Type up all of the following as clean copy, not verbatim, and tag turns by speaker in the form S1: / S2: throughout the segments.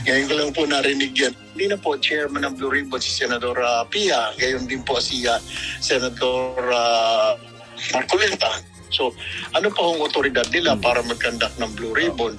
S1: Ngayon ko lang po narinig yan. Hindi na po chairman ng Blue Ribbon si Senador Pia, gayon din po si Senador Marcoleta. So ano pa hong otoridad nila para mag-conduct ng Blue Ribbon?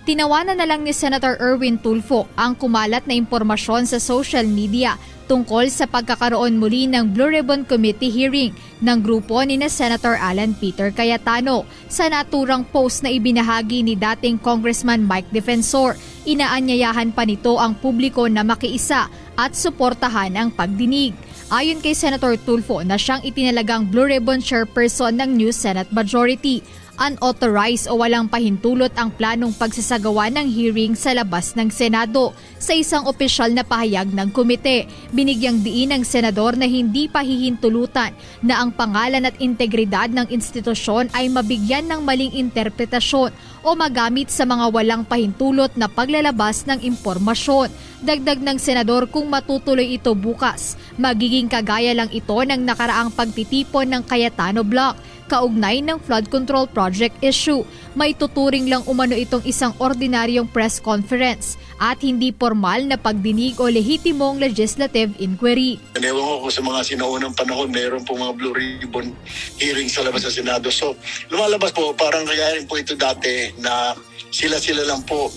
S2: Tinawanan na lang ni Senator Erwin Tulfo ang kumalat na impormasyon sa social media tungkol sa pagkakaroon muli ng Blue Ribbon Committee hearing ng grupo ni Senator Alan Peter Cayetano. Sa naturang post na ibinahagi ni dating Congressman Mike Defensor, inaanyayahan pa nito ang publiko na makiisa at suportahan ang pagdinig. Ayon kay Senator Tulfo na siyang itinalagang Blue Ribbon Chairperson ng New Senate Majority, unauthorized o walang pahintulot ang planong pagsasagawa ng hearing sa labas ng Senado. Sa isang opisyal na pahayag ng komite, binigyang diin ng senador na hindi pahihintulutan na ang pangalan at integridad ng institusyon ay mabigyan ng maling interpretasyon o magamit sa mga walang pahintulot na paglalabas ng impormasyon. Dagdag ng senador, kung matutuloy ito bukas, magiging kagaya lang ito ng nakaraang pagtitipon ng Cayetano Block kaugnay ng flood control project issue. May tuturing lang umano itong isang ordinaryong press conference at hindi formal na pagdinig o lehitimong legislative inquiry.
S1: Ewan ko sa mga sinaunang panahon, mayroon po mga Blue Ribbon hearing sa labas ng Senado. So lumalabas po, parang kayarin po ito dati na sila-sila lang po.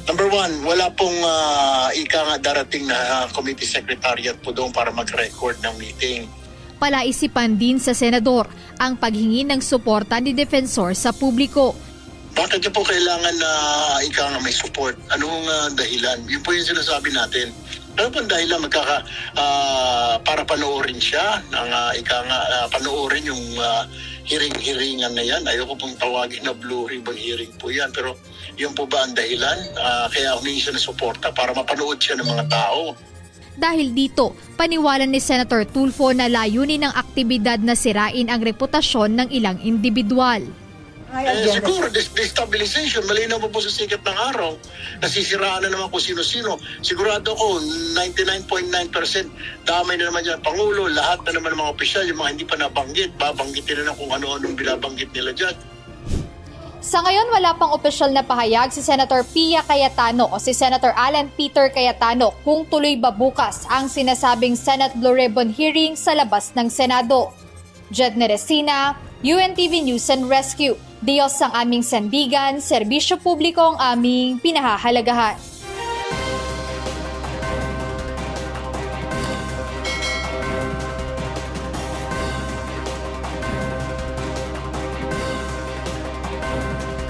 S1: Number one, wala pong darating na committee secretariat po doon para mag-record ng meeting.
S2: Palaisipan din sa senador ang paghingi ng suporta ni Defensor sa publiko.
S1: Bakit niyo po kailangan na may support? Anong dahilan? Yun po yung sinasabi natin. Ano pong dahilan para panoorin siya, panoorin yung hearing-hearingan na yan? Ayoko pong tawagin na Blue Ribbon hearing po yan. Pero yun po ba ang dahilan? Kaya humingi siya ng suporta para mapanood siya ng mga tao.
S2: Dahil dito, paniwala ni Senator Tulfo na layunin ng aktibidad na sirain ang reputasyon ng ilang individual.
S1: Siguro, destabilization, malinaw po sa sikat ng araw. Nasisiraan na naman kung sino-sino. Sigurado ko, 99.9% damay na naman yan. Pangulo, lahat na naman ng mga opisyal, yung mga hindi pa nabanggit, babanggitin na kung ano-anong binabanggit nila dyan.
S2: Sa ngayon, wala pang opisyal na pahayag si Senator Pia Cayetano o si Senator Alan Peter Cayetano kung tuloy ba bukas ang sinasabing Senate Blue Ribbon hearing sa labas ng Senado. Jed Neresina, UNTV News and Rescue. Diyos ang aming sandigan, serbisyo publiko ang aming pinahahalagahan.